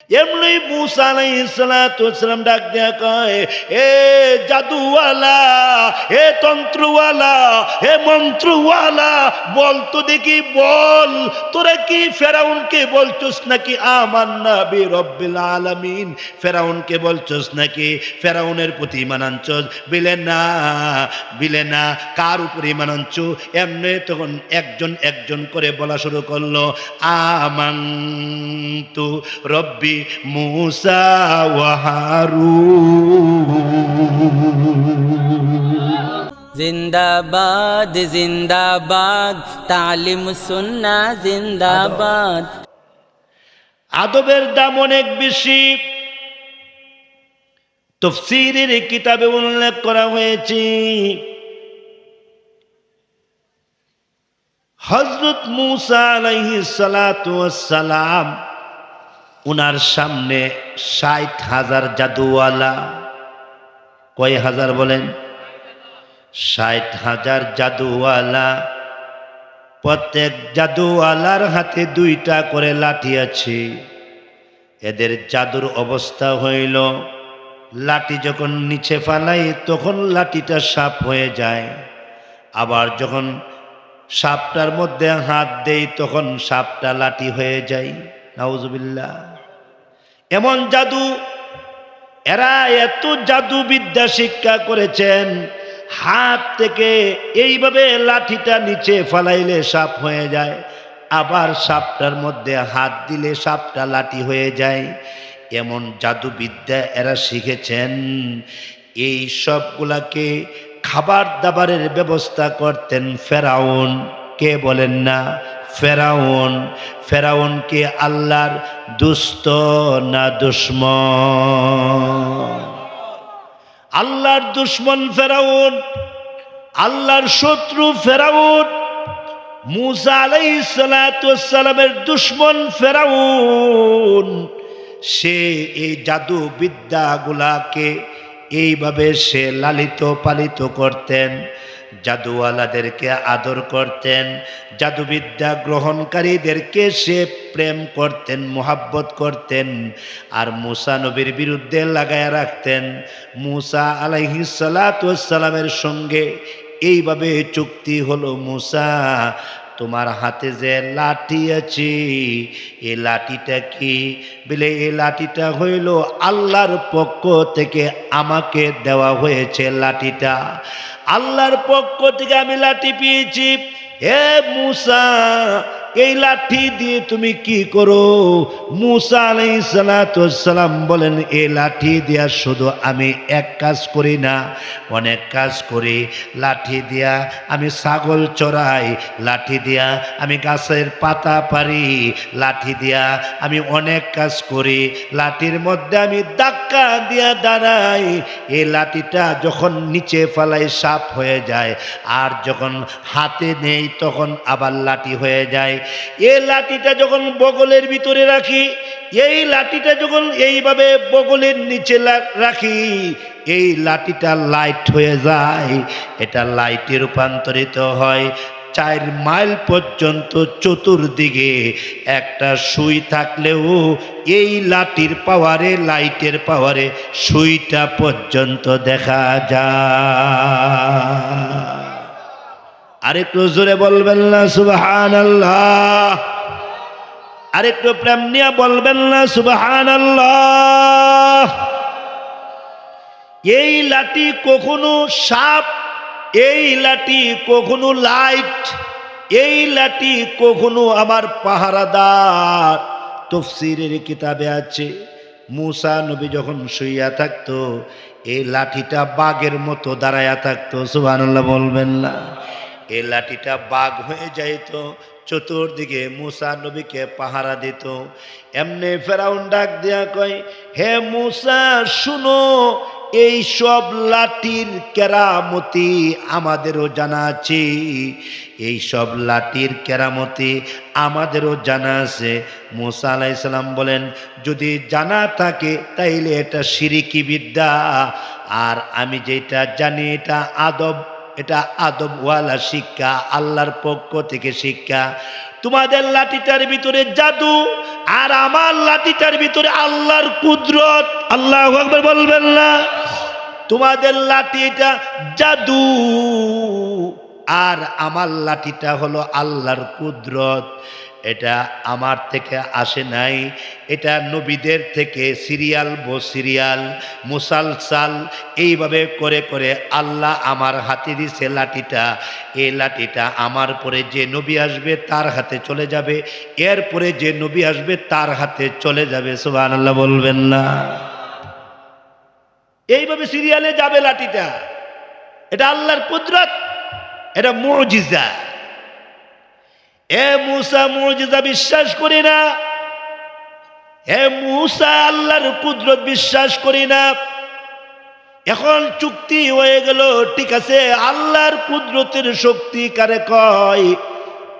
এমনি মূসা আলাইহিস সালাতু ওয়াস সালাম ডাক দেয়া কয়, এ জাদুওয়ালা, এ তন্ত্রওয়ালা, এ মন্ত্রওয়ালা, বল তো দেখি, বল তোরা কি ফেরাউনকে বলছস নাকি আমান্না বিরব্বিল আলামিন? ফেরাউনকে বলছস নাকি ফেরাউনের প্রতি ঈমান আনছস? বিলে না, কার উপর ঈমান আনছো? এমনি তখন একজন একজন করে বলা শুরু করলো, আমানতু রব্বি মূসা ওয়া হারুন। জিন্দাবাদ জিন্দাবাদ, তালিম সুন্নাহ জিন্দাবাদ। আদবের দাম অনেক বেশি। তাফসীরের কিতাবে উল্লেখ করা হয়েছে, হযরত মূসা আলাইহিস সালাতু ওয়াস সালাম, উনার সামনে ৬০,০০০ জাদুওয়ালা। কয় হাজার বলেন? ৬০,০০০ জাদুওয়ালা। প্রত্যেক জাদুওয়ালার হাতে ২টা করে লাঠি আছে। এদের জাদুর অবস্থা হইল, লাঠি যখন নিচে ফালাই তখন লাঠিটা সাপ হয়ে যায়, আবার যখন সাপটার মধ্যে হাত দেই তখন সাপটা লাঠি হয়ে যায়। নাউজুবিল্লাহ। এমন জাদু, এরা এত জাদুবিদ্যা শিক্ষা করেছেন, হাত থেকে এইভাবে লাঠিটা নিচে ফালাইলে সাপ হয়ে যায়, আবার সাপটার মধ্যে হাত দিলে সাপটা লাঠি হয়ে যায়। এমন জাদুবিদ্যা এরা শিখেছেন। এই সবগুলাকে খাবার দাবারের ব্যবস্থা করতেন ফেরাউন। কে বলেন না? ফেরাউন। ফেরাউনকে আল্লাহর দুস্ত না দুশ্মন? আল্লাহর দুশ্মন ফেরাউন, আল্লাহর শত্রু ফেরাউন, মূসা আলাইহিস সালাতু ওয়াস সালামের দুশ্মন ফেরাউন। সে এই জাদু বিদ্যাগুলাকে এইভাবে সে লালিত পালিত করতেন, জাদুওয়ালাদেরকে আদর করতেন, জাদুবিদ্যা গ্রহণকারীদেরকে সে প্রেম করতেন, মোহাব্বত করতেন, আর মূসা নবীর বিরুদ্ধে লাগায়া রাখতেন। মূসা আলাইহিস সালাতু ওয়াস সালামের সঙ্গে এইভাবে চুক্তি হলো, মূসা তোমার হাতে যে লাঠি আছে, এই লাঠিটা কি? বলে এই লাঠিটা হইল আল্লাহর পক্ষ থেকে আমাকে দেওয়া হয়েছে। লাঠিটা আল্লাহর পক্ষ থেকে আমি লাঠি পেয়েছি। হে মূসা, এই লাঠি দিয়ে তুমি কি করো? মূসা আলাইহিস সালাতু ওয়াস সালাম বলেন, এই লাঠি দিয়া শুধু আমি এক কাজ করি না, অনেক কাজ করি। লাঠি দিয়া আমি ছাগল চড়াই, লাঠি দিয়া আমি গাছের পাতা পারি, লাঠি দিয়া আমি অনেক কাজ করি। লাঠির মধ্যে আমি ধাক্কা দিয়া দাঁড়াই, এই লাঠিটা যখন নিচে ফালাই সাপ হয়ে যায়, আর যখন হাতে নেই তখন আবার লাঠি হয়ে যায়। এই লাঠিটা যখন বগলের ভিতরে রাখি, এই লাঠিটা যখন এইভাবে বগলের নিচে রাখি, এই লাঠিটা লাইট হয়ে যায়। এটা লাইটে রূপান্তরিত হয়। 4 মাইল পর্যন্ত চতুর্দিকে একটা সুই থাকলেও এই লাঠির পাওয়ারে, লাইটের পাওয়ারে সুইটা পর্যন্ত দেখা যায়। আরেকটু জোরে বলবেন না সুবহানাল্লাহ? আরেকটু প্রেম নিয়ে বলবেন না সুবহানাল্লাহ? এই লাঠি কখনো সাপ, এই লাঠি কখনো লাইট, এই লাঠি কখনো আমার পাহারাদার। তাফসীরের কিতাবে আছে, মূসা নবী যখন শুইয়া থাকতো এই লাঠিটা বাঘের মতো দাঁড়ায়া থাকতো। সুবহানাল্লাহ বলবেন না? এই লাঠিটা বাঘ হয়ে যাইত, চতুর্দিকে মূসা নবীকে পাহারা দিত। এমনি ফেরাউন ডাক দিয়া কয়, হে মূসা শুনো, এই সব লাঠির কেরামতি আমাদেরও জানা আছে, এই সব লাঠির কেরামতি আমাদেরও জানা আছে। মূসা আলাইহিস সালাম বলেন, যদি জানা থাকে তাইলে এটা শিরকি বিদ্যা, আর আমি যেটা জানি এটা আদব, এটা আদবওয়ালা শিক্ষা, আল্লাহর পক্ষ থেকে শিক্ষা। তোমাদের লাঠিটার ভিতরে জাদু, আর আমার লাঠিটার ভিতরে আল্লাহর কুদরত। আল্লাহু আকবার বলবেন না? তোমাদের লাঠিটা জাদু, আর আমার লাঠিটা হলো আল্লাহর কুদরত। এটা আমার থেকে আসে নাই, এটা নবীদের থেকে সিরিয়াল সিরিয়াল মুসালসাল এইভাবে করে করে আল্লাহ আমার হাতে দিছে লাঠিটা। এই লাঠিটা আমার পরে যে নবী আসবে তার হাতে চলে যাবে, এরপরে যে নবী আসবে তার হাতে চলে যাবে। সুবহানাল্লাহ বলবেন না? এইভাবে সিরিয়ালে যাবে লাঠিটা। এটা আল্লাহর কুদরত, এটা মুজিজা। এ মূসা মুজিজা বিশ্বাস করি না, হে মূসা আল্লাহর কুদরত বিশ্বাস করি না। এখন চুক্তি হয়ে গেল, ঠিক আছে, আল্লাহর কুদরতের শক্তি কারে কয়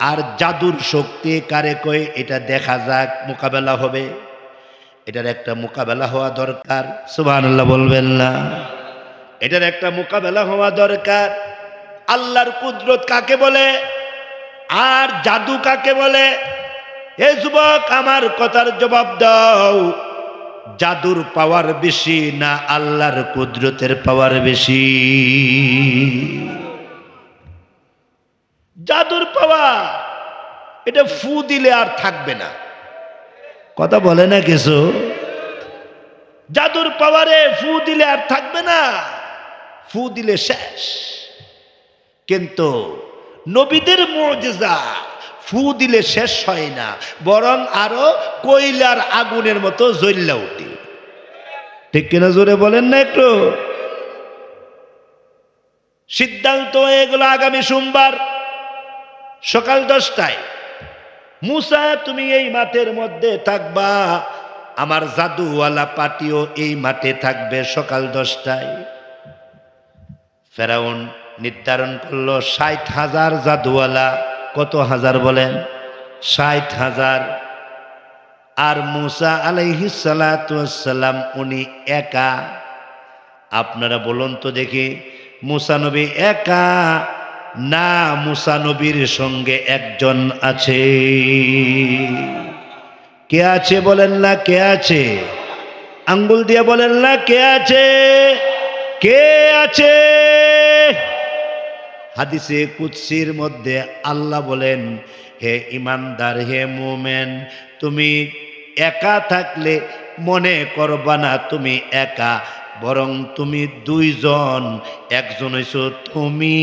আর জাদুর শক্তি কারে কয় এটা দেখা যাক, মোকাবেলা হবে। এটার একটা মোকাবেলা হওয়া দরকার। সুবহানাল্লাহ বলবেন না? এটার একটা মোকাবেলা হওয়া দরকার। আল্লাহর কুদরত কাকে বলে আর জাদু কাকে বলে? এ যুবক, আমার কথার জবাব দাও। জাদুর পাওয়ার বেশি না আল্লাহর কুদরতের পাওয়ার বেশি? জাদুর পাওয়ার এটা ফু দিলে আর থাকবে না। কথা বলে না কিছু? জাদুর পাওয়ারে ফু দিলে আর থাকবে না, ফু দিলে শেষ। কিন্তু নবীদের মুজিজা ফু দিলে শেষ হয় না, বরং আরো কয়লার আগুনের মতো জ্বললে ওঠে। ঠিক কিনা জোরে বলেন না একটু? সিদ্ধান্ত হয়ে গেল আগামী সোমবার সকাল 10টায় মূসা তুমি এই মাঠের মধ্যে থাকবা, আমার জাদুওয়ালা পার্টিও এই মাঠে থাকবে সকাল 10টায়। ফেরাউন নির্ধারণ করলো 60,000 জাদুওয়ালা। কত হাজার বলেন? 60,000। আর মূসা আলাইহিস সালাতু ওয়াসসালাম উনি একা। আপনারা বলুন তো দেখি, মূসা নবী একা না মূসা নবীর সঙ্গে একজন আছে? কে আছে বলেন না? কে আছে? আঙ্গুল দিয়ে বলেন না কে আছে? কে আছে? হাদিসে কুদসির মধ্যে আল্লাহ বলেন, হে ইমানদার, হে মুমিন, তুমি একা থাকলে মনে করবা না তুমি একা, বরং তুমি দুইজন। একজন হইছ তুমি,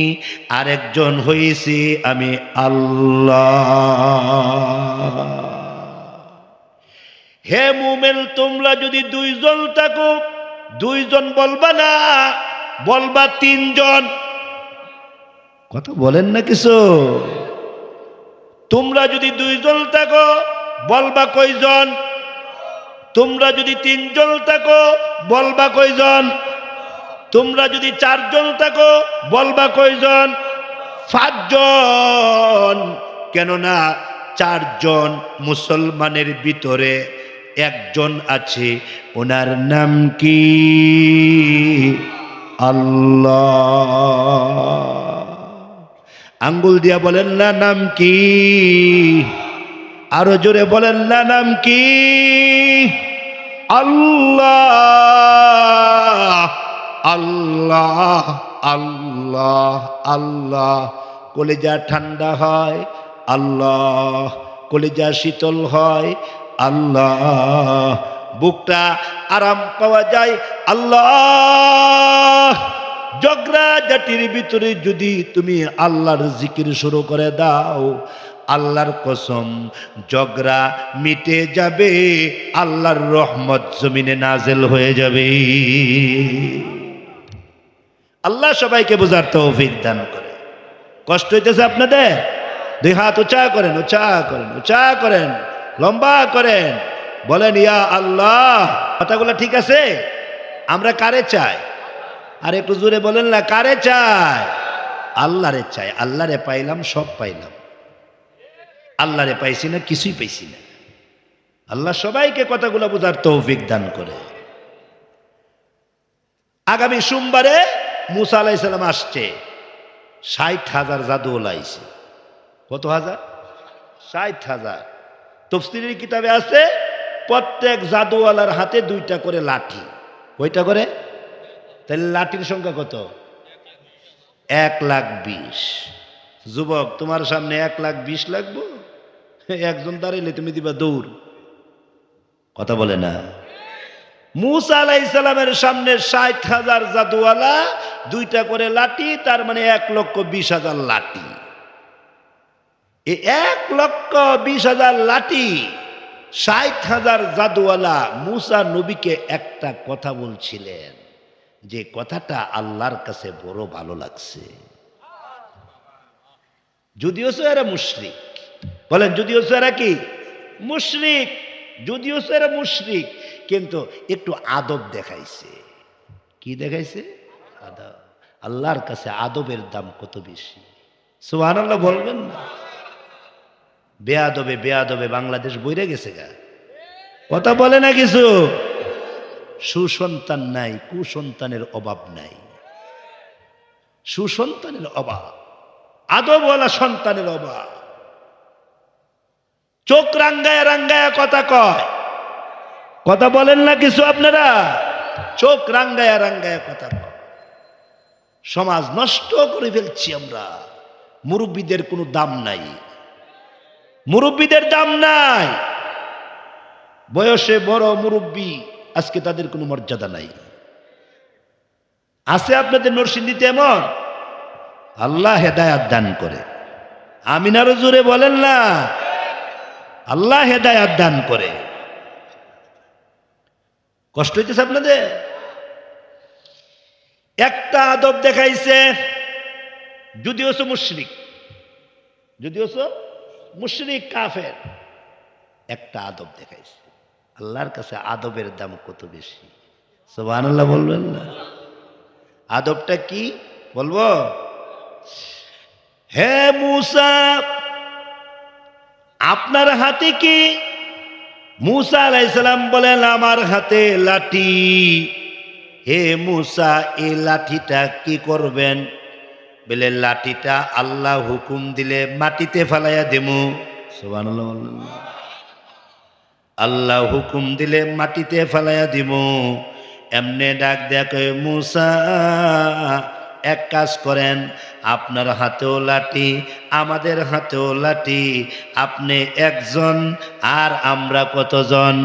আর একজন হইছি আমি আল্লাহ। হে মুমিন, তোমরা যদি দুইজন থাকো, দুইজন বলবা না, বলবা তিনজন। কথা বলেন না কিছু? তোমরা যদি দুইজন থাকো বলবা কয়জন? তোমরা যদি তিনজন থাকো বলবা কয়জন? তোমরা যদি চারজন থাকো বলবা কয়জন? 5 জন। কেননা 4 জন মুসলমানের ভিতরে একজন আছে, ওনার নাম কি? আল্লাহ। আঙ্গুল দিয়া বলেন না নাম কি? আরো জোরে বলেন না নাম কি? আল্লাহ। আল্লাহ আল্লাহ আল্লাহ। কলিজা ঠান্ডা হয় আল্লাহ, কলিজা শীতল হয় আল্লাহ, বুকটা আরাম পাওয়া যায় আল্লাহ। জগরা জাতির ভিতরে যদি তুমি আল্লাহর জিকির শুরু করে দাও, আল্লাহর কসম জগরা মিটে যাবে, আল্লাহর রহমত জমিনে নাজেল হয়ে যাবে। আল্লাহ সবাইকে বোঝার তৌফিক দান করে। কষ্ট হইতেছে আপনাদের? 2 হাত উঁচা করেন, উঁচা করেন, উঁচা করেন, লম্বা করেন, বলেন ইয়া আল্লাহ। কথাগুলো ঠিক আছে? আমরা কারে চাই? আর একটু জোরে বলেন না, কারে চাই? আল্লাহরে চাই। আল্লাহরে পাইলাম, সব পাইলাম। আল্লাহরে পাইছি না, কিছুই পাইছি না। আল্লাহ সবাইকে কথাগুলো বোঝার তৌফিক দান করে। আগামী সোমবারে মূসা আলাইহিস সালাম আসছে, 60,000 জাদুওয়ালা আইছে। কত হাজার? 60,000। তাফসীরের কিতাবে আছে প্রত্যেক জাদুওয়ালার হাতে 2টা করে লাঠি। কয়টা করে? তাহলে লাঠির সংখ্যা কত? 1,20,000। যুবক, তোমার সামনে 1,20,000 লাগবো? একজন দাঁড়াইলে তুমি দিবা দৌড়। কথা বলে না। মূসা আলাইহিস সালামের সামনে 60,000 জাদুওয়ালা, 2টা করে লাঠি, তার মানে 1,20,000 লাঠি। এই 1,20,000 লাঠি, 60,000 জাদুওয়ালা মূসা নবীকে একটা কথা বলছিলেন, যে কথাটা আল্লাহর কাছে বড় ভালো লাগছে। যদিও এরা মুশরিক, বলেন যদিও এরা কি মুশরিক, যদিও এরা মুশরিক, কিন্তু একটু আদব দেখাইছে। কি দেখাইছে? আদব। আল্লাহর কাছে আদবের দাম কত বেশি, সুবহানাল্লাহ বলবেন না? বেয়াদবে বেয়াদবে বাংলাদেশ বইরে গেছে গা। কথা বলে না কিছু? সুসন্তান নাই, কুসন্তানের অভাব নাই। সুসন্তানের অভাব, আদবওয়ালা সন্তানের অভাব। চোখ রাঙ্গায়া রাঙ্গায়া কথা কয়। কথা বলেন না কিছু আপনারা? চোখ রাঙ্গায়া রাঙ্গায়া কথা কয়। সমাজ নষ্ট করে ফেলছি আমরা। মুরব্বীদের কোনো দাম নাই, মুরব্বীদের দাম নাই। বয়সে বড় মুরব্বী, আজকে তাদের কোনো মর্যাদা নাই। আছে আপনাদের নরসিংদীতে এমন? আল্লাহ হেদায়াত দান করে। আমিন আরো জোরে বলেন না। আল্লাহ হেদায়াত দান করে। কষ্ট হইতেছে আপনাদের? একটা আদব দেখাইছে, যদিও মুশরিক, যদিও মুশরিক কাফের, একটা আদব দেখাইছে। আল্লাহর কাছে আদবের দাম কত বেশি, সুবহানাল্লাহ বলবেন না? আদবটা কি বলবো? হে মূসা, আপনার হাতে কি? মূসা আলাইহিস সালাম বলেন, আমার হাতে লাঠি। হে মূসা, এই লাঠিটা কি করবেন? বলে, লাঠিটা আল্লাহ হুকুম দিলে মাটিতে ফালাইয়া দেমু। সুবহানাল্লাহ বললেন। আল্লাহ হুকুম দিলে মাটিতে ফালাইয়া দিব। এমনে ডাক দেখে, মূসা এক কাজ করেন, আপনার হাতেও লাঠি, আমাদের হাতেও লাঠি, আপনি একজন আর আমরা কতজন?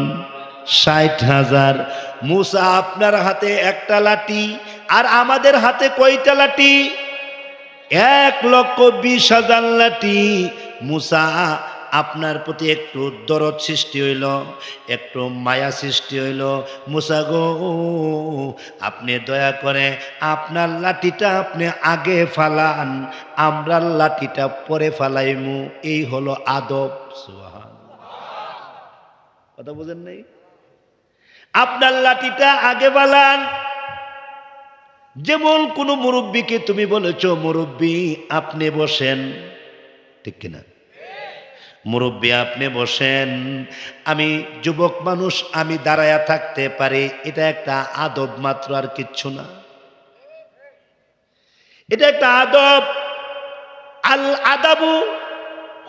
60,000। মূসা, আপনার হাতে একটা লাঠি আর আমাদের হাতে কয়টা লাঠি? 1,20,000 লাঠি। মূসা, আপনার প্রতি একটু দরদ সৃষ্টি হইল, একটু মায়া সৃষ্টি হইল। মূসা গো, আপনি দয়া করে আপনার লাঠিটা আপনি আগে ফালান, আমরা লাঠিটা পরে ফালাইমু। এই হলো আদব। সুবহানাল্লাহ। কথা বুঝেন নাই? আপনার লাঠিটা আগে ফালান। যেমন কোন মুরব্বীকে তুমি বলেছ, মুরব্বী আপনি বসেন, ঠিক কিনা? মুরব্বী আপনি বসেন, আমি যুবক মানুষ, আমি দাঁড়ায়া থাকতে পারি, এটা একটা আদব মাত্র, আর কিচ্ছু না। এটা একটা আদব। আল আদাবু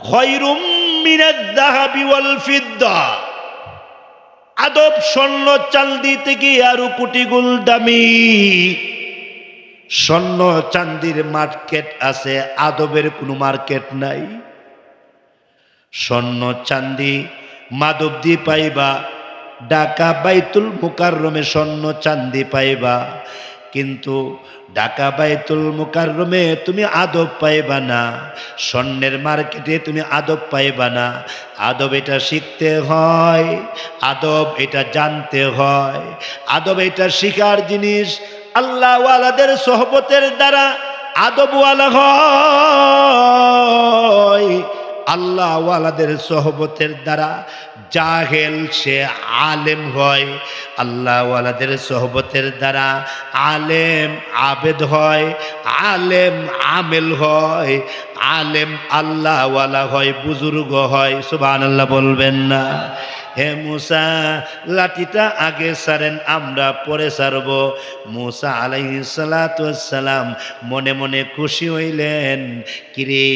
খায়রুম মিনাজ যাহাবি ওয়াল ফিদ্দা। আদব স্বর্ণ চাঁদি থেকে আরো কোটি গুণ দামি। স্বর্ণ চাঁদির মার্কেট আছে, আদবের কোনো মার্কেট নাই। স্বর্ণ চাঁদি মাধবদী পাইবা, ঢাকা বাইতুল মুকাররমে স্বর্ণ চাঁদি পাইবা, কিন্তু ঢাকা বাইতুল মুকাররমে তুমি আদব পাইবা না। স্বর্ণের মার্কেটে তুমি আদব পাইবা না। আদব এটা শিখতে হয়, আদব এটা জানতে হয়, আদব এটা শিখার জিনিস। আল্লাহ ওয়ালাদের সোহবতের দ্বারা আদবওয়ালা হয়। আল্লাহ ওয়ালাদের সোহবতের দ্বারা জাহেল সে আলেম হয়। আল্লাহ ওয়ালাদের সোহবতের দ্বারা আলেম আবেদ হয়, আলেম আমেল হয়, আলেম আল্লাহ ওয়ালা হয়, বুজুর্গ হয়। সুবহানাল্লাহ বলবেন না? হে মুসা লাঠিটা আগে ছাড়েন, আমরা পরে ছাড়ব। মুসা আলাইহিস সালাতু ওয়াসসালাম মনে মনে খুশি হইলেন, কিরে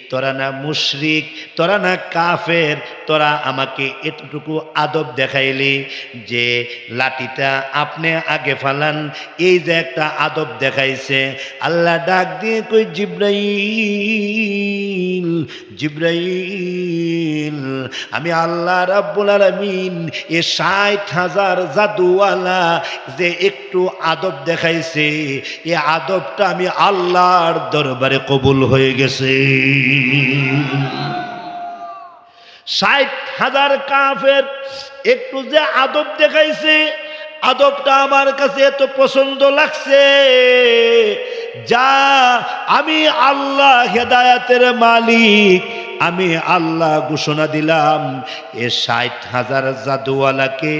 তোরা না মুশরিক, তোরা না কাফের, তোরা আমাকে এতটুকু আদব দেখাইলি যে লাঠিটা আপনি আগে ফালান, এই যে একটা আদব দেখাইছে। আল্লাহ ডাক দিয়ে কই, জিবরাইল, জিবরাইল, আমি আল্লাহ রাব্বুল আলামিন এ ৬০,০০০ জাদুওয়ালা যে একটু আদব দেখাইছে, এ আদবটা আমি আল্লাহর দরবারে কবুল হয়ে গেছে। ৬০,০০০ কাফের একটু যে আদব দেখাইছে, আদবটা আমার কাছে এত পছন্দ লাগছে, যা আমি আল্লাহ হেদায়েতের মালিক, আমি আল্লাহ ঘোষণা দিলাম এ ৬০,০০০ জাদুওয়ালাকে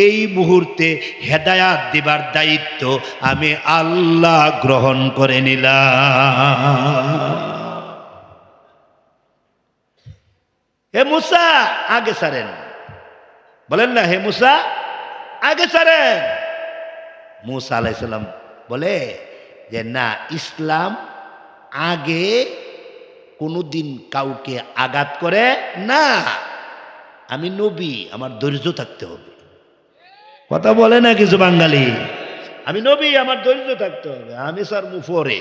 এই মুহূর্তে হেদায়াত দিবার দায়িত্ব আমি আল্লাহ গ্রহণ করে নিলাম। হে মুসা আগে ছাড়েন, বলেন না হে মুসা আগে ছাড়েন। মুসা আলাইহিস সালাম বলে যে না, ইসলাম আগে কোনোদিন কাউকে আঘাত করে না, আমি নবী, আমার ধৈর্য থাকতে হবে। কথা বলে না কিছু বাঙালি, আমি নবী, আমার ধৈর্য থাকতে হবে, আমি ছাড়বো পরে,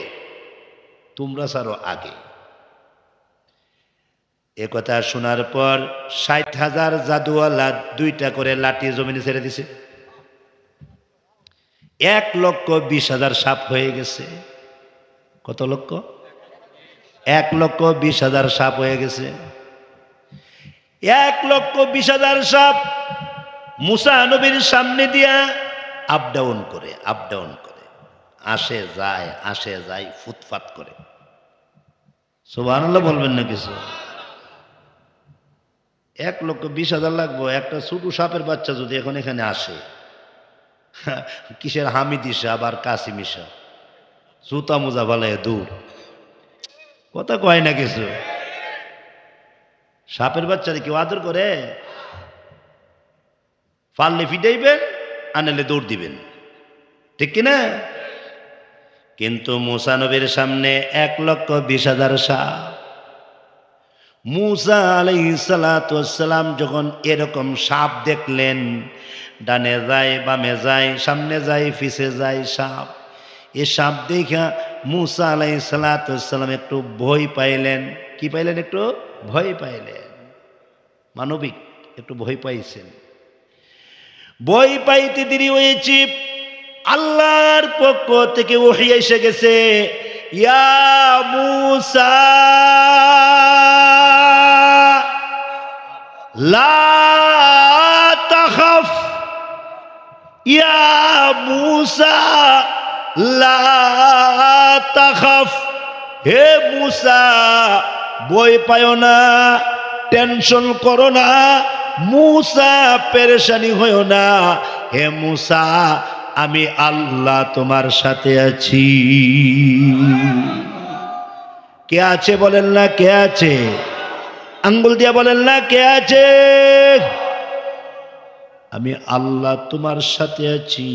তোমরা ছাড়ো আগে। এ কথা শোনার পর ৬০,০০০ জাদুওয়ালা ২টা করে লাঠি জমিনে ছেড়ে দিছে। ১,২০,০০০ সাপ হয়ে গেছে। কত লক্ষ? ১,২০,০০০ সাপ হয়ে গেছে। ১,২০,০০০ সাপ মুসা নবীর সামনে দিয়া আপ ডাউন করে, আপ ডাউন করে, আসে যায়, আসে যায়, ফুটফাট করে। সুবহানাল্লাহ বলবেন না কিছু? ১,২০,০০০ লাগবো একটা ছোট সাপের বাচ্চা যদি এখন এখানে আসে, কিসের হামিদি সাহেব আর কাসিমি সাহেব, জুতা মোজা ভালাই দূর, কথা কয় না কিছু। সাপের বাচ্চারে কেউ আদর করে? পারলে ফিটাইবেন, আনলে দৌড় দিবেন, ঠিক কিনা? কিন্তু মুসা নবীর সামনে ১,২০,০০০ সাপ। মুসা আলাইহিস সালাতু ওয়াসসালাম যখন এরকম সাপ দেখলেন, ডানে যায়, বামে যায়, সামনে যায়, পিছে যায় সাপ, এ সাপ দেখা মুসা আলাইহিস সালাতু ওয়াসসালাম একটু ভয় পাইলেন। কি পাইলেন? একটু ভয় পাইলেন, মানবিক একটু ভয় পাইছেন। ভয় পাইতে দেরি হয়েছে, আল্লাহর পক্ষ থেকে ওহী এসে গেছে, ইয়া মুসা লা তাখাফ, ইয়া মুসা লা তাখাফ, হে মুসা ভয় পায় না, টেনশন করো না, মুসা পেরেশানি হইও না, হে মুসা আমি আল্লাহ তোমার সাথে আছি। কে আছে বলেন না, কে আছে? আঙ্গুল দিয়া বলেন না, কে আছে? আমি আল্লাহ তোমার সাথে আছি,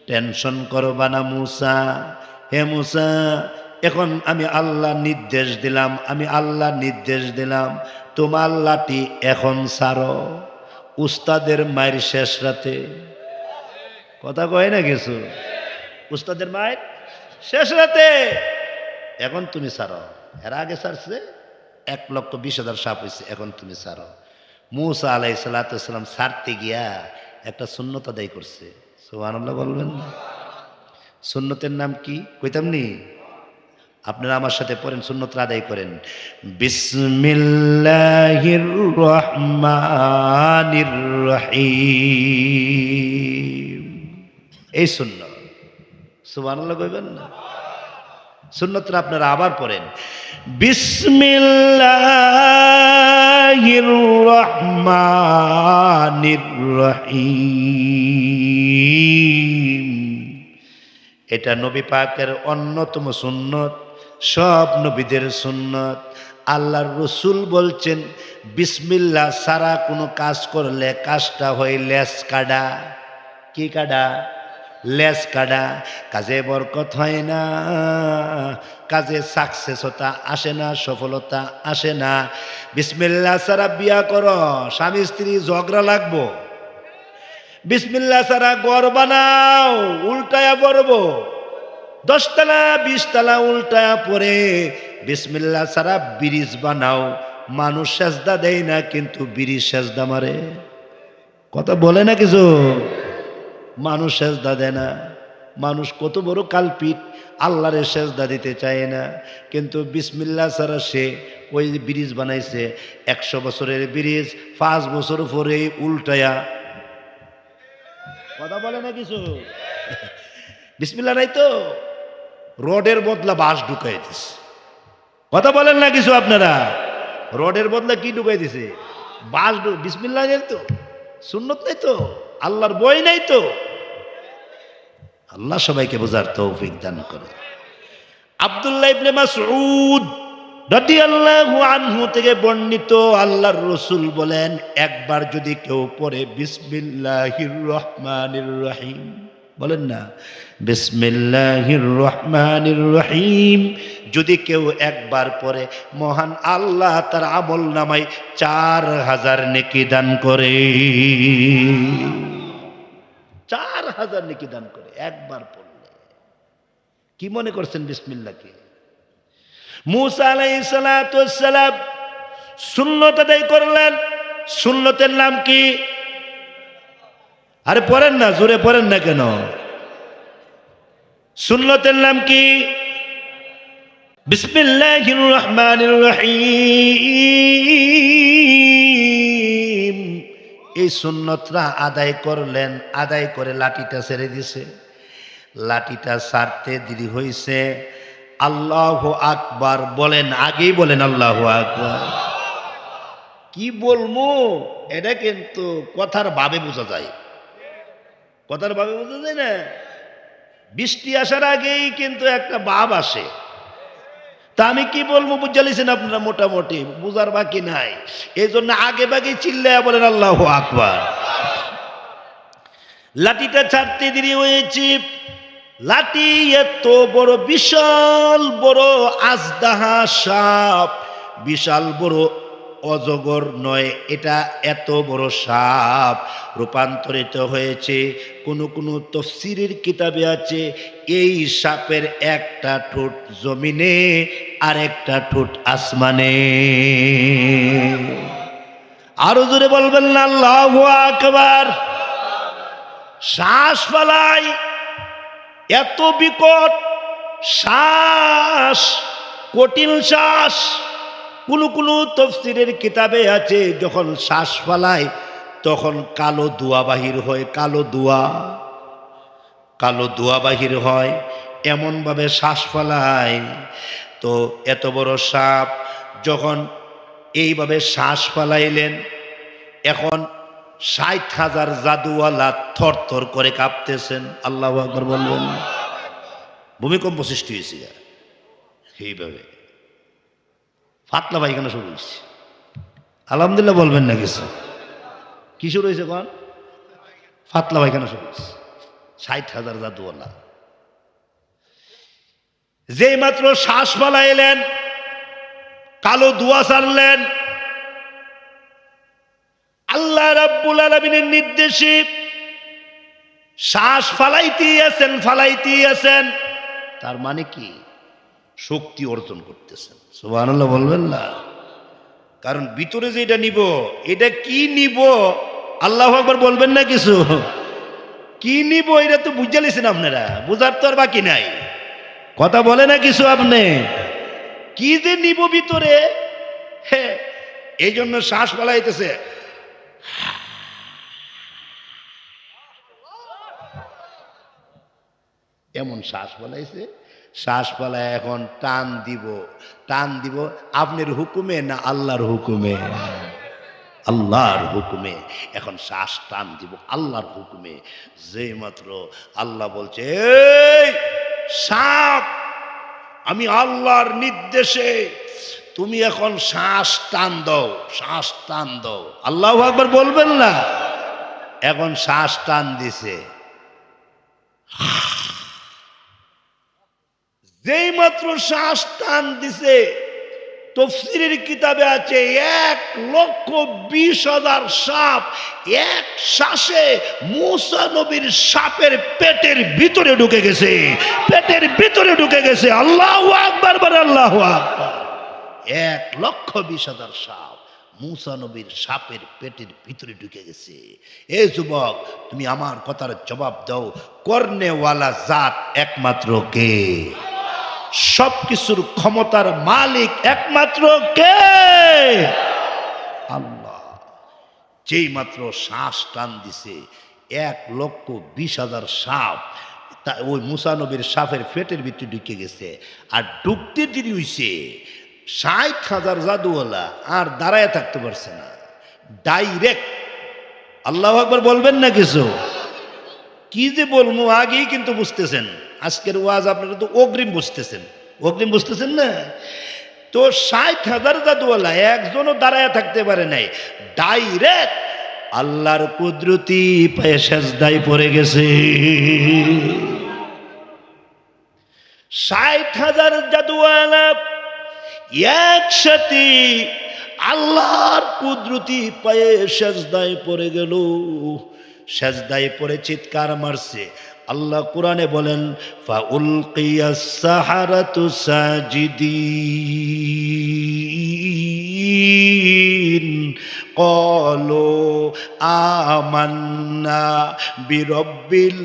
টেনশন করবা না মুসা। হে মুসা এখন আমি আল্লাহ নির্দেশ দিলাম, আমি আল্লাহ নির্দেশ দিলাম, তোমার লাঠি এখন ছাড়ো। উস্তাদের মায়ের শেষ রাতে, কথা কয় না কিছু, উস্তাদের মায়ের শেষ রাতে, এখন তুমি ছাড়ো। এর আগে ছাড়ছে ১,২০,০০০ সাপ হয়েছে, এখন তুমি ছাড়ো। মুসা আলাইহিস সালাতু ওয়াসসালাম ছাড়তে গিয়া একটা সুন্নত আদায় করছে। সুবহানাল্লাহ বলবেন না? সুন্নতের নাম কি কইতাম নি? আপনারা আমার সাথে পড়েন, সুন্নতটা আদায় করেন। বিসমিল্লাহির রহমানির রহিম, এই সুন্নত। সুবহানাল্লাহ কইবেন না? সুন্নতটা আপনারা আবার পড়েন, বিসমিল্লাহির রহমানির রহিম। এটা নবী পাকের অন্যতম সুন্নত, সব নবীদের সুন্নত। আল্লাহর রসুল বলছেন বিসমিল্লাহ ছাড়া কোনো কাজ করলে কাজটা হয় লেস কাটা। কি কাটা? লেস কাটা। কাজে বরকত হয় না, কাজে সাকসেসতা আসে না, সফলতা আসে না। বিসমিল্লাহ ছাড়া বিয়া করো, স্বামী স্ত্রী ঝগড়া লাগবো। বিসমিল্লাহ ছাড়া ঘর বানাও, উল্টায়া পড়বো। 10 তলা 20 তলা উল্টায়া পড়ে। বিসমিল্লাহ ছাড়া ব্রিজ বানাও, মানুষ সেজদা দেয় না কিন্তু ব্রিজ সেজদা মারে। কথা বলে না কিছু? মানুষ সেজদা দেয় না। মানুষ কত বড় কালপিট, আল্লাহরে সেজদা দিতে চায় না, কিন্তু বিসমিল্লাহ ছাড়া সে ওই ব্রিজ বানাইছে। 100 বছরের ব্রিজ 5 বছর পরে উল্টায়া। কথা বলে না কিছু? বিসমিল্লাহ নাই তো রোডের বদলা বাঁশ ঢুকাই দিছে। কথা বলেন না কিছু আপনারা? রোডের বদলা কি ঢুকাই দিছে? বাঁশ। বিসমিল্লাহ নেই তো, সুন্নত নেই তো, আল্লাহর বই নাই তো। আল্লাহ সবাইকে বোঝার তৌফিক দান করে। আব্দুল্লাহ ইবনে মাসউদ রাদিয়াল্লাহু আনহু থেকে বর্ণিত, আল্লাহর রাসূল বলেন, একবার যদি কেউ পড়ে বিসমিল্লাহির রহমানির রহিম, বলেন না বিসমিল্লাহির রহমানির রহিম, যদি কেউ একবার পড়ে মহান আল্লাহ তার আমল নামায় 4000 নেকি দান করে। 4000 নেকি দান করে একবার পড়লে। কি মনে করছেন বিসমিল্লাহকে? মুসা আলাইহিস সালাতু ওয়াস সালাম সুন্নত আদায় করলেন। সুন্নতের নাম কি? আরে পড়েন না, জোরে পড়েন না কেন? সুন্নতের নাম কি? বিসমিল্লাহির রহমানির রহিম। এই সুন্নতরা আদায় করলেন, আদায় করে লাঠিটা ছেড়ে দিছে। লাঠিটা ছাড়তে দেরি হয়েছে। আল্লাহু আকবার বলেন, আগেই বলেন আল্লাহু আকবার। কি বলবো এটা কিন্তু কথার ভাবে বোঝা যায়। কথার ভাবে বোঝা যায় না? বৃষ্টি আসার আগেই কিন্তু একটা ভাব আসে। তা আমি কি বলবো বুঝালিছেন আপনারা? মোটামুটি বুঝার বাকি নাই। এই জন্য আগে বাগে চিল্লায়া বলেন আল্লাহু আকবার। লাঠিটা ছাড়তে দেরি হয়েছে। লাঠি এত বড়, বিশাল বড় আজদাহা সাপ, বিশাল বড় অজগর নয়, এটা এত বড় সাপ রূপান্তরিত হয়েছে। কোন তাফসীরের কিতাবে আছে এই সাপের একটা ঠোঁট জমিনে আর একটা ঠোঁট আসমানে। আরো জোরে বলবেন না আল্লাহু আকবার। শ্বাস ফেলায় এত বিকট শ্বাস, কঠিন শ্বাস। কোন তাফসীরের কিতাবে আছে যখন শ্বাস ফেলায় তখন কালো ধোঁয়া বাহির হয়। কালো ধোঁয়া বাহির হয়, এমন ভাবে শ্বাস ফেলায়। তো এত বড় সাপ যখন এইভাবে শ্বাস ফেলাইলেন, এখন 60,000 জাদুওয়ালা থর থর করে কাঁপতেছেন। আল্লাহু আকবার বলবেন। ভূমিকম্প সৃষ্টি হয়েছে এইভাবে। পাতলা পায়খানা শুরু হয়েছে। আলহামদুলিল্লাহ বলবেন না কিছু? কি শুরু হয়েছে? কোন পাতলা পায়খানা শুরু হয়েছে। 60,000 জাদুওয়ালা যেই মাত্র শ্বাস ফেলাইলেন, কালো ধোঁয়া ছাড়লেন, আল্লাহ রাব্বুল আলামিনের নির্দেশে শ্বাস ফালাইতেই আছেন। তার মানে কি? শক্তি অর্জন করতেছেন। সুবহানাল্লাহ বলবেন না? কারণ ভিতরে যেটা নিব, এটা কি নিব? আল্লাহু আকবার বলবেন না কিছু? কি নিব এটা তো বুঝে লিছেন আপনারা, বুঝার তো আর বাকি নাই। কথা বলে না কিছু? আপনি কি যে নিব ভিতরে, হ্যাঁ, এই জন্য শ্বাস ফালাইতেছে। এমন শ্বাস ফলাইছে, শ্বাস ফলায় এখন টান দিব আপনার হুকুমে না আল্লাহর হুকুমে? আল্লাহর হুকুমে। এখন শ্বাস টান দিব আল্লাহর হুকুমে। যে মাত্র আল্লাহ বলছে এই সাপ, আমি আল্লাহর নির্দেশে তুমি এখন শ্বাস টান দাও, শ্বাস টান দাও। আল্লাহু আকবার বলবেন না? এখন শ্বাস টান দিছে, যেই মাত্র শ্বাস টান দিছে, তাফসীরের কিতাবে আছে 1,20,000 সাপ এক শ্বাসে মূসা নবীর সাপের পেটের ভিতরে ঢুকে গেছে, পেটের ভিতরে ঢুকে গেছে। আল্লাহু আকবার বলে, আল্লাহু আকবার। 1,20,000 সাপ মূসা নবীর সাপের পেটের ভিতরে ঢুকে গেছে। এ যুবক, তুমি আমার কথার জবাব দাও, করনেওয়ালা জাত একমাত্র কে? সবকিছুর ক্ষমতার মালিক একমাত্র কে? আল্লাহ। যেই মাত্র শ্বাস টান দিছে 1,20,000 সাপ ওই মূসা নবীর সাপের পেটের ভিতরে ঢুকে গেছে। আর ঢুকতে দেরি হইছে, 60,000 জাদুওয়ালা আর দাঁড়ায় থাকতে পারছে না, ডাইরেক্ট। আল্লাহু আকবার বলবেন না কিছু? কি যে বলবো আগেই কিন্তু বুঝতেছেন, আজকের ওয়াজ আপনারা তো অগ্রিম বুঝতেছেন, অগ্রিম বুঝতেছেন না? তো 60,000 জাদুওয়ালা একজনও দাঁড়ায় থাকতে পারে নাই, ডাইরেক্ট আল্লাহর কুদরতি পায়ে সেজদায় পড়ে গেছে। 60,000 জাদুওয়ালা একসাথে আল্লাহর কুদরতি পায়ে সেজদায় পড়ে গেল। সেজদায় পড়ে চিৎকার মারছে। আল্লাহ কোরআনে বলেন, ফাউলকিয়াস সাহারাতু সাজিদিন ক্বালু আমান্না বিরব্বিল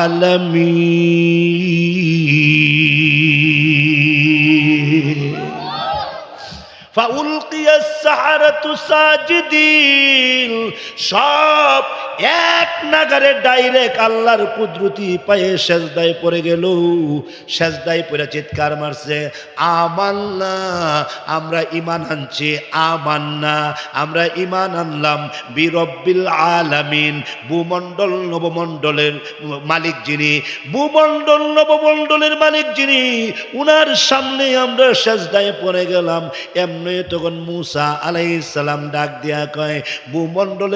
আলামিন। ফাউলকিয়াস সাহারাতু সাজিদিন, সব এক নাগারে ডাইরেক্ট আল্লাহর কুদরতি পায়ে সেজদায় পড়ে গেল। সেজদায় পড়ে চিৎকার মারছে, আমান্না, আমরা ঈমান আনছি, আমান্না, আমরা ঈমান আনলাম বিরব্বিল আলামিন, ভূমণ্ডল নবমণ্ডলের মালিক যিনি, ভূমণ্ডল নবমণ্ডলের মালিক যিনি, উনার সামনে আমরা সেজদায় পড়ে গেলাম। এমনি তখন মূসা আলাইহিস সালাম ডাক দিয়া কয়, ভূমণ্ডল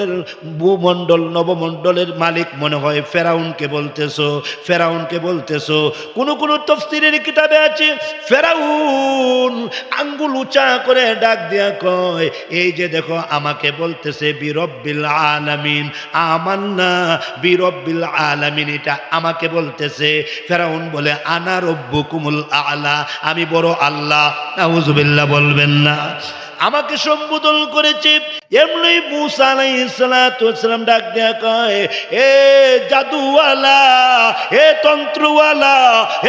নবমণ্ডলের মালিক মনে হয় ফেরাউনকে বলতেছো, ফেরাউনকে বলতেছো। কোন কোন তাফসীরের কিতাবে আছে ফেরাউন আঙ্গুল উঁচা করে ডাক দিয়া কয়, এই যে দেখো আমাকে বলতেছে বিরব্বিল আলামিন, আমান্না বিরব্বিল আলামিন, এটা আমাকে বলতেছে। ফেরাউন বলে, আনা রব্বুকুমুল আলা, আমি বড় আল্লাহ। নাউযুবিল্লাহ বলবেন না? আমাকে সম্বোধন করেছে। এমনি মূসা আলাইহিস সালাতু ওয়াস সালাম ডাক দেয়া কয়, এ জাদুওয়ালা, এ তন্ত্রওয়ালা,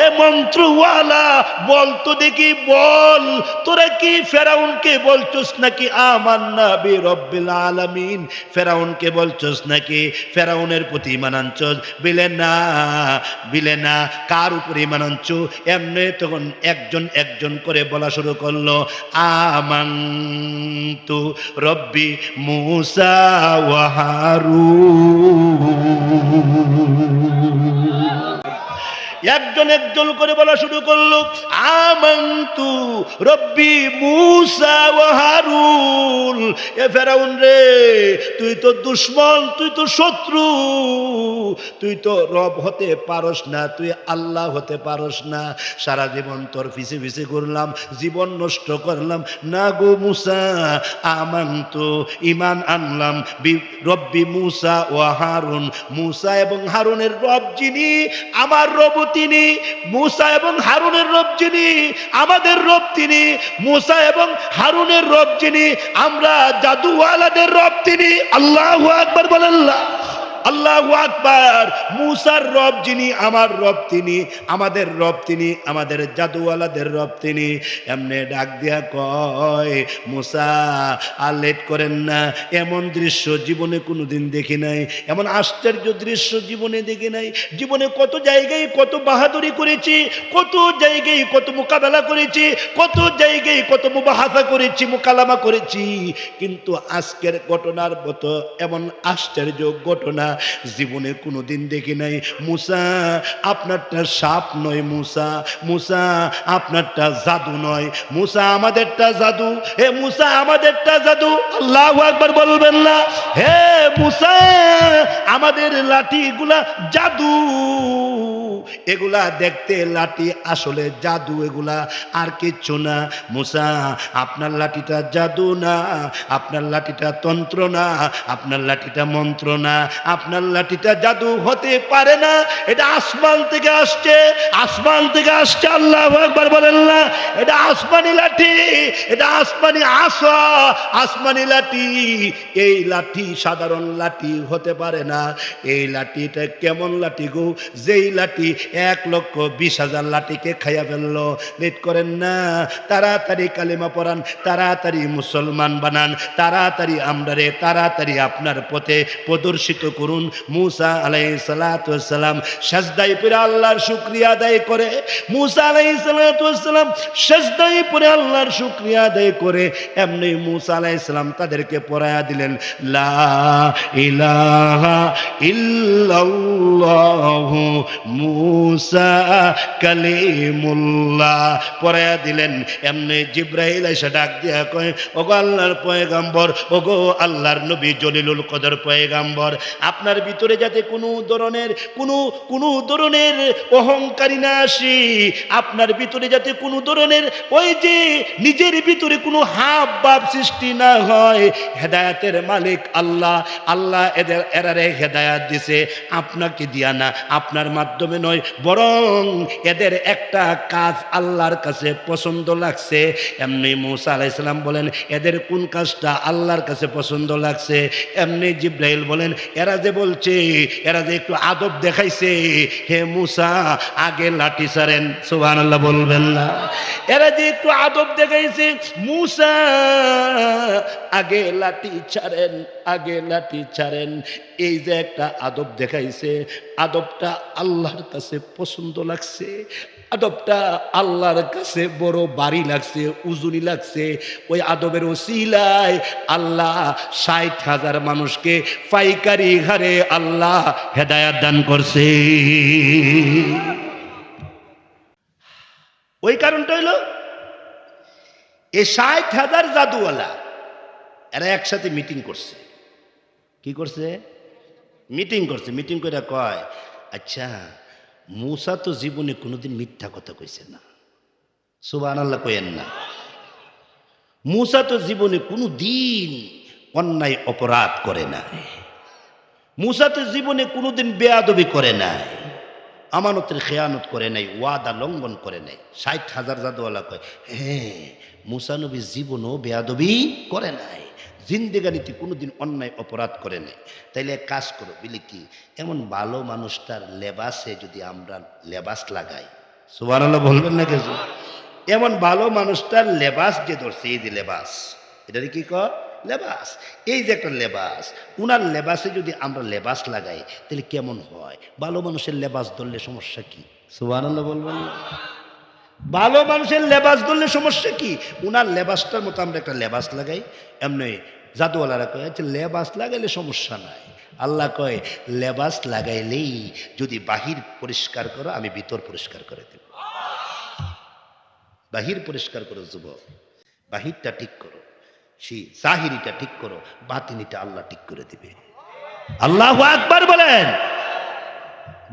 এ মন্ত্রওয়ালা, বল তো দেখি, বল তোরা কি ফেরাউনকে বলছস নাকি আমান্না বিরব্বিল আলামিন? ফেরাউনকে বলছস নাকি ফেরাউনের প্রতি ঈমান আনছস? বিলে না, বিলে না। কার উপর ঈমান আনছো? এমনি তখন একজন একজন করে বলা শুরু করলো, আমানতু রব্বি মূসা ওয়া হারুন। একজন একজন করে বলা শুরু করলো, আমানতু রব্বি মূসা ওয়া হারুন। এ ফেরাউন রে, তুই তো দুশমন, তুই তো শত্রু, তুই তো রব হতে পারস না, তুই আল্লাহ হতে পারস না। সারা জীবন তোর পিছে পিছে ঘুরলাম, জীবন নষ্ট করলাম না গো মূসা। আমানতু, ঈমান আনলাম, রব্বি মূসা ওয়া হারুন, মূসা এবং হারুনের রব যিনি, আমার রব তিনি। মূসা এবং হারুনের রব যিনি, আমাদের রব তিনি। মূসা এবং হারুনের রব যিনি, আমরা জাদুওয়ালাদের রব তিনি। আল্লাহু আকবার বলেন না? আল্লাহু আকবার। মূসার রব যিনি, আমার রব তিনি, আমাদের রব তিনি, আমাদের জাদুওয়ালাদের রব তিনি। এমনি ডাক দিয়া কয়, মূসা আর লেট করেন না, এমন দৃশ্য জীবনে কোনোদিন দেখি নাই, এমন আশ্চর্য দৃশ্য জীবনে দেখি নাই। জীবনে কত জায়গায় কত বাহাদুরি করেছি, কত জায়গায় কত মোকাবেলা করেছি, কত জায়গায় কত মুবাহাসা করেছি, মোকালামা করেছি, কিন্তু আজকের ঘটনার মতো এমন আশ্চর্য ঘটনা জীবনে কোনোদিন দেখি নাই। মুসা আপনারটা সাপ নয়, মুসা মুসা আপনারটা জাদু নয়, মুসা আমাদেরটা জাদু। হে মুসা আমাদেরটা জাদু। আল্লাহু আকবার বলবেন না? হে মুসা আমাদের লাঠিগুলা জাদু, এগুলা দেখতে লাঠি, আসলে জাদু এগুলা, আর কিচ্ছু না। মুসা আপনার লাঠিটা জাদু না, আপনার লাঠিটা তন্ত্র না, আপনার লাঠিটা মন্ত্র না, আপনার লাঠিটা জাদু হতে পারে না। এটা আসমান থেকে আসছে, আসমান থেকে আসছে। আল্লাহু আকবার বলেন না? এটা আসমানি লাঠি, এটা আসমানি আসা, আসমানি লাঠি। এই লাঠি সাধারণ লাঠি হতে পারে না। এই লাঠিটা কেমন লাঠি গো? যেই লাঠি 1,20,000 লাঠিকে খাইয়া ফেললো। লেট করেন না, তাড়াতাড়ি কালিমা পড়ান, তাড়াতাড়ি মুসলমান বানান, তাড়াতাড়ি আমরারে তাড়াতাড়ি আপনার পথে প্রদর্শিত করুন। মুসা আলাইহিস সালাতু ওয়াস সালাম সিজদায় পড়ে আল্লাহর শুকরিয়া আদায় করে, মুসা আলাইহিস সালাতু ওয়াস সালাম সিজদায় পড়ে আল্লাহর শুকরিয়া আদায় করে এমনি মুসা আলাইহিস সালাম তাদেরকে পড়ায়া দিলেন লা ইলাহা ইল্লাল্লাহু মুসা কালিমুল্লাহ পড়ায়া দিলেন। এমনি জিবরাইল এসে ডাক দিয়া কয়, ওগো আল্লাহর পয়গাম্বর, ওগো আল্লাহর নবী জলিলুল কদর পয়গাম্বর, আপনার ভিতরে যাতে কোনো ধরনের অহংকারী না আসে, আপনার ভিতরে যাতে কোনো ধরনের ওই যে নিজের ভিতরে কোনো হাব ভাব সৃষ্টি না হয়। হেদায়েতের মালিক আল্লাহ, আল্লাহ এরারে হেদায়েত দিছে আপনাকে দিয়া না, আপনার মাধ্যমে নয়, বরং এদের একটা কাজ আল্লাহর কাছে পছন্দ লাগছে। এমনি মুসা আলাইহিস সালাম বলেন, এদের কোন কাজটা আল্লাহর কাছে পছন্দ লাগছে? এমনি জিবরাইল বলেন, এরা যে বলছে, এরা যে একটু আদব দেখাইছে, হে মুসা আগে লাঠি ছাড়েন। সুবহানাল্লাহ বলবেন না? এরা যে একটু আদব দেখাইছে, মুসা আগে লাঠি ছাড়েন, আগে লাঠি ছাড়েন। এই যে একটা আদব দেখাইছে, আদবটা আল্লাহর কাছে পছন্দ লাগছে, আদবটা আল্লাহর কাছে বড় বাড়ি লাগছে, উজুনি লাগছে। ওই আদবের ওসিলায় আল্লাহ 60,000 মানুষকে পাইকারি হারে আল্লাহ হেদায়াত দান করছে। ওই কারণটা হইল এই 60,000 জাদুওয়ালা এরা একসাথে মিটিং করছে। কি করছে? মিটিং করছে। মিটিং করে কয়, আচ্ছা মুসা তো জীবনে কোনোদিন মিথ্যা কথা কইছে না। সুবহানাল্লাহ কইেন না? মুসা তো জীবনে কোনো দিন অন্যায় অপরাধ করে নাই। মুসা তো জীবনে কোনোদিন বেয়াদবি করে নাই, আমানতের খেয়ানত করে নাই, ওয়াদা লঙ্ঘন করে নাই। 60,000 জাদুওয়ালা কয়, হ্যাঁ মুসা নবী জীবনও বেয়াদবি করে নাই, জিন্দেগানিতে কোনোদিন অন্যায় অপরাধ করে নাই। তাইলে এক কাজ করো, বলি কি, এমন ভালো মানুষটার লেবাসে যদি আমরা লেবাস লাগাই, সুবহানাল্লাহ বলবেন না কিছু? এমন ভালো মানুষটার লেবাস যে ধরছে, এই যে লেবাস, এটারে কি কয়? লেবাস। এই যে একটা লেবাস, উনার লেবাসে যদি আমরা লেবাস লাগাই তাহলে কেমন হয়? ভালো মানুষের লেবাস ধরলে সমস্যা কি? সুবহানাল্লাহ বলবেন না? ভালো মানুষের লেবাস ধরলে সমস্যা কি? উনার লেবাসটার মতো আমরা একটা লেবাস লাগাই। এমনি জাদুওয়ালারা কয়, আচ্ছা লেবাস লাগাইলে সমস্যা নাই। আল্লাহ কয়, লেবাস লাগাইলেই যদি বাহির পরিষ্কার করো, আমি ভিতর পরিষ্কার করে দেব। বাহির পরিষ্কার করো যুবক, বাহিরটা ঠিক করো, সেই জাহিরিটা ঠিক করো, বাতিনিটা আল্লাহ ঠিক করে দিবে। আল্লাহু আকবার বলেন।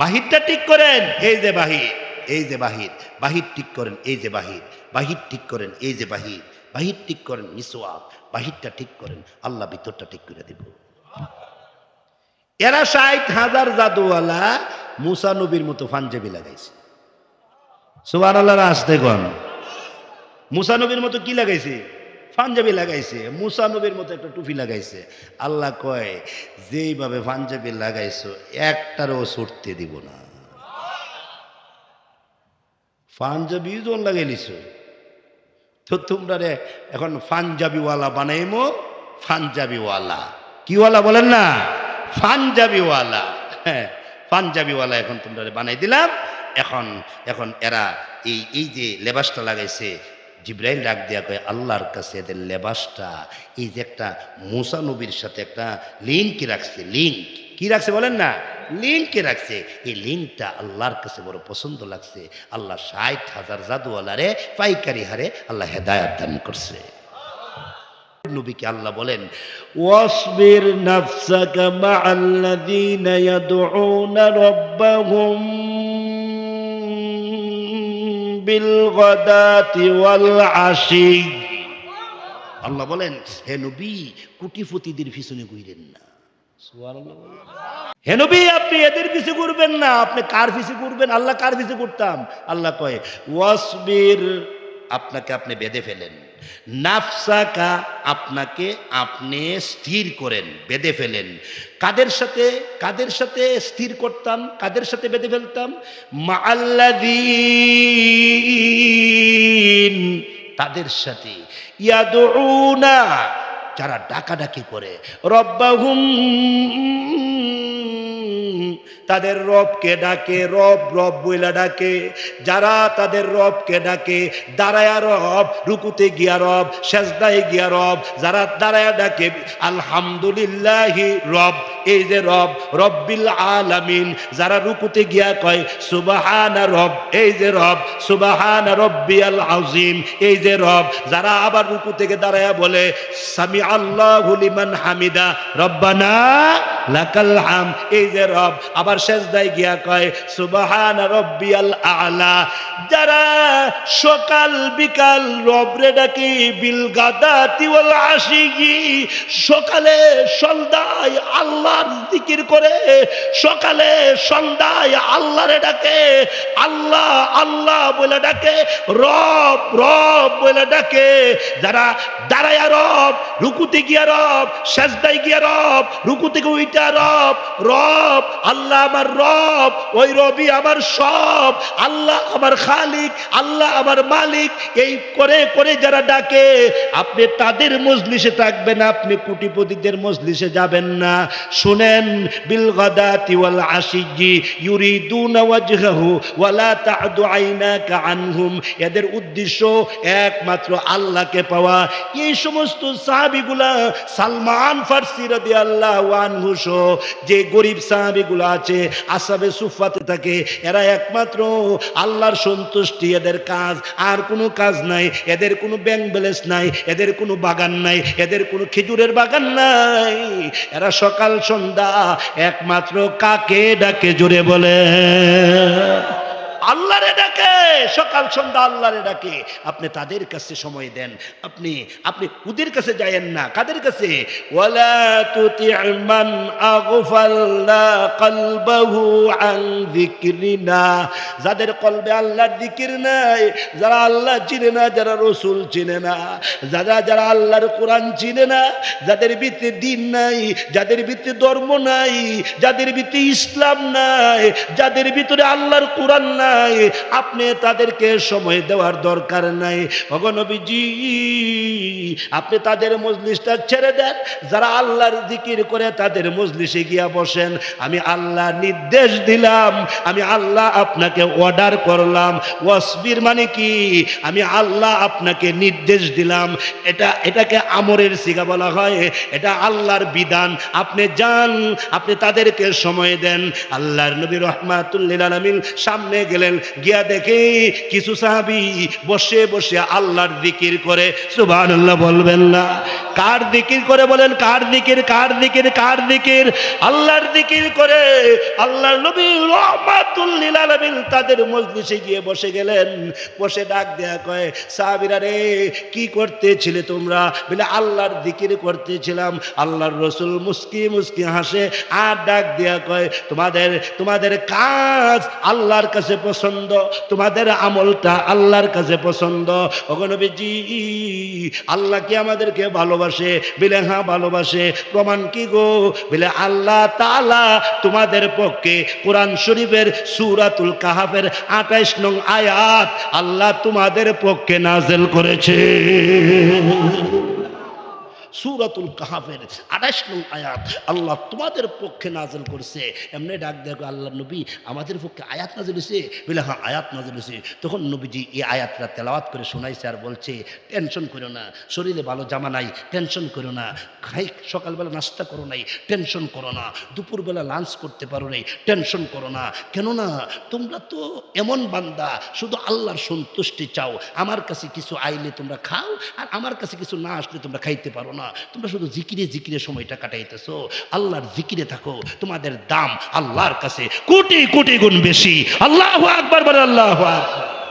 বাহিরটা ঠিক করেন, এই যে বাহির, এই যে বাহির, বাহির ঠিক করেন, এই যে বাহির, বাহির ঠিক করেন, এই যে বাহির, বাহির ঠিক করেন, মিসওয়াক, বাহিরটা ঠিক করেন, আল্লাহ ভিতরটা ঠিক করে দিব। এরা 60,000 জাদুওয়ালা মুসা নবীর মতো পাঞ্জাবি লাগাইছে। সুবহানাল্লাহ আসতে কোন? মুসা নবীর মতো কি লাগাইছে? পাঞ্জাবি লাগাইছে। মুসা নবীর মতো একটা টুপি লাগাইছে। আল্লাহ কয়, যেইভাবে পাঞ্জাবি লাগাইছো একটারও ছুটতে দিব না। পাঞ্জাবি জন লাগাইলিছ তো তোমরা রে এখন পাঞ্জাবিওয়ালা বানাইমো। পাঞ্জাবিওয়ালা কিওয়ালা বলেন না? পাঞ্জাবিওয়ালা। হ্যাঁ, পাঞ্জাবিওয়ালা এখন তোমরা বানাই দিলাম। এখন এরা এই যে লেবাসটা লাগাইছে, জিব্রাইল ডাক দিয়া কয় আল্লাহর কাছে এদের লেবাসটা এই যে একটা মুসা নবীর সাথে একটা লিঙ্ক রাখছে, লিঙ্ক কি রাখছে বলেন না, লিঙ্কে রাখছে, এই লিঙ্কটা আল্লাহর কাছে বড় পছন্দ লাগছে। আল্লাহ 60,000 জাদুওয়ালারে পাইকারি হারে আল্লাহ হেদায়াত দান করছে। নবীকে আল্লাহ বলেন ওয়াসবির নাফসাকা মা'আল্লাযীনা ইয়াদউনা রাব্বাহুম বিল গাদাতি ওয়াল আশি। আল্লাহ বলেন হে নবী কোটিপতিদের পিছনে ঘুরেন না। সুবহানাল্লাহ। হে নবী আপনি এদের পিছে ঘুরবেন না, আপনি কার পিছে ঘুরবেন? আল্লাহ কার পিছে ঘুরতাম? আল্লাহ কয় ওয়াসবির, আপনাকে আপনি বেঁধে ফেলেন, নাফসাকা আপনাকে আপনি স্থির করেন, বেঁধে ফেলেন। কাদের সাথে, কাদের সাথে স্থির করতাম, কাদের সাথে বেঁধে ফেলতাম? মাআল্লাযীন, তাদের সাথে, ইয়াদউনা, যারা ডাকাডাকি করে, রব্বাহুম, তাদের রবকে ডাকে, রব রব বইলা ডাকে, যারা তাদের রবকে ডাকে, দাঁড়ায়া রব, রুকুতে গিয়া রব, সেজদায় গিয়া রব, যারা দাঁড়ায়া ডাকে আলহামদুলিল্লাহি রব, এই যে রব, রব্বিল আলামিন, যারা রুকুতে গিয়া কয় সুবহানা রব, এই যে রব, সুবহানা রব্বিয়াল আযীম, এই যে রব, যারা আবার রুকু থেকে দাঁড়ায়া বলে সামি আল্লাহু লিমান হামিদা রব্বানা লাকাল হাম, এই যে রব, আবার সেজদায় গিয়া কয় সুবহানা রব্বিয়াল আ'লা, যারা সকাল বিকাল রবরে ডাকে বিল গাদাতি ওয়াল আশিয়ি, সকালে সন্ধ্যায় আল্লাহর জিকির করে, সকালে সন্ধ্যায় আল্লাহরে ডাকে, আল্লাহ আল্লাহ বলে ডাকে, রব রব বলে ডাকে, যারা দাঁড়ায়া রব, রুকুতে গিয়া রব, সেজদায় গিয়া রব, রুকু থেকে উইটা রব, রব আল্লাহ আমার রব, ওই রবি আমার সব, আল্লাহ আমার খালিক, আল্লাহ আমার মালিক, এই করে করে যারা ডাকে, আপনি তাদের মজলিসে থাকবেন, আপনি কোটিপতিদের মজলিসে যাবেন না। শুনেন, বিল গাদাতি ওয়াল আশিয়্যি ইউরিদুনা ওয়াজহাহু ওয়া লা তা'দু আইনাকা আনহুম, এদের উদ্দেশ্য একমাত্র আল্লাহকে পাওয়া। এই সমস্ত সাহাবীগুলা, সালমান ফারসি রাদিয়াল্লাহু আনহু সহ যে গরিব সাহাবীগুলো আছে আসহাবে সুফফাতে থাকে, এরা একমাত্র আল্লাহর সন্তুষ্টি এদের কাজ, আর কোনো কাজ নাই, এদের কোনো ব্যাংক ব্যালেন্স নাই, এদের কোনো বাগান নাই, এদের কোনো খেজুরের বাগান নাই, এরা সকাল সন্ধ্যা একমাত্র কাকে ডাকে? জোরে বলে আল্লাহরে ডাকে, সকাল সন্ধ্যা আল্লাহরে ডাকে। আপনি তাদের কাছে সময় দেন, আপনি আপনি ওদের কাছে যায়েন না। কাদের কাছে? ওয়ালা তুতি' মান আগফালনা কলবাহু আন যিকরিনা, যাদের কলবে আল্লাহর জিকির নাই, যারা আল্লাহ চিনে না, যারা রাসূল চিনে না, যারা আল্লাহর কোরআন চিনে না, যাদের ভিতরে দ্বীন নাই, যাদের ভিতরে ধর্ম নাই, যাদের ভিতরে ইসলাম নাই, যাদের ভিতরে আল্লাহর কোরআন নাই, আপনি তাদেরকে সময় দেওয়ার দরকার নাই। ওগো নবীজি, আপনি তাদের মজলিসটা ছেড়ে দেন, যারা আল্লাহর জিকির করে তাদের মজলিসে গিয়া বসেন। আমি আল্লাহ নির্দেশ দিলাম, আমি আল্লাহ আপনাকে অর্ডার করলাম। ওয়াসবির মানে কি? আমি আল্লাহ আপনাকে নির্দেশ দিলাম। এটাকে আমরের সিগা বলা হয়, এটা আল্লাহর বিধান। আপনি যান, আপনি তাদেরকে সময় দেন। আল্লাহর নবী রাহমাতুল লিল আলামিন সামনে গেলেন, গিয়া দেখে কিছু সাহাবী বসে বসে আল্লাহর জিকির করে। সুবহানাল্লাহ বলবেন না? কার জিকির করে বলেন? কার জিকির? কার জিকির? কার জিকির? আল্লাহর জিকির করে। আল্লাহর নবী রাহমাতুল লিল আলামিন তাদের মজলিসে গিয়ে বসে গেলেন। বসে ডাক দেয়া কয়, সাহাবীরা রে, কি করতেছিলে তোমরা? বলে আল্লাহর জিকির করতেছিলাম। আল্লাহর রাসূল মুস্কি মুস্কি হাসে আর ডাক দেয়া কয়, তোমাদের কাজ আল্লাহর কাছে পছন্দ, তোমাদের আমলটা আল্লাহর কাছে পছন্দ। ওগো নবীজি, আল্লাহ কি আমাদেরকে ভালোবাসে? বলে হ্যাঁ ভালোবাসে। প্রমাণ কি গো? বলে আল্লাহ তাআলা তোমাদের পক্ষে কোরআন শরীফের সূরাতুল কাহাফের 28 নং আয়াত আল্লাহ তোমাদের পক্ষে নাযিল করেছে। সূরাতুল কাহাফের 28 নং আয়াত আল্লাহ তোমাদের পক্ষে নাযিল করছে। এমনি ডাক দেখো আল্লাহ নবী আমাদের পক্ষে আয়াত নাযিল হয়েছে, বলে হ্যাঁ আয়াত নাযিল হয়েছে। তখন নবীজি এই আয়াতটা তেলাওয়াত করে শোনাইছে আর বলছে টেনশন করো না, শরীরে ভালো জামা নাই টেনশন করো না, সকালবেলা নাস্তা করো নাই টেনশন করো না, দুপুরবেলা লাঞ্চ করতে পারো নাই টেনশন করো না। কেননা তোমরা তো এমন বান্দা শুধু আল্লাহর সন্তুষ্টি চাও, আমার কাছে কিছু আইলে তোমরা খাও আর আমার কাছে কিছু না আসলে তোমরা খাইতে পারো না, তোমরা শুধু জিকিরে জিকিরে সময়টা কাটাইতেছো। আল্লাহর জিকিরে থাকো, তোমাদের দাম আল্লাহর কাছে কোটি কোটি গুণ বেশি। আল্লাহু আকবার বলে, আল্লাহু আকবার।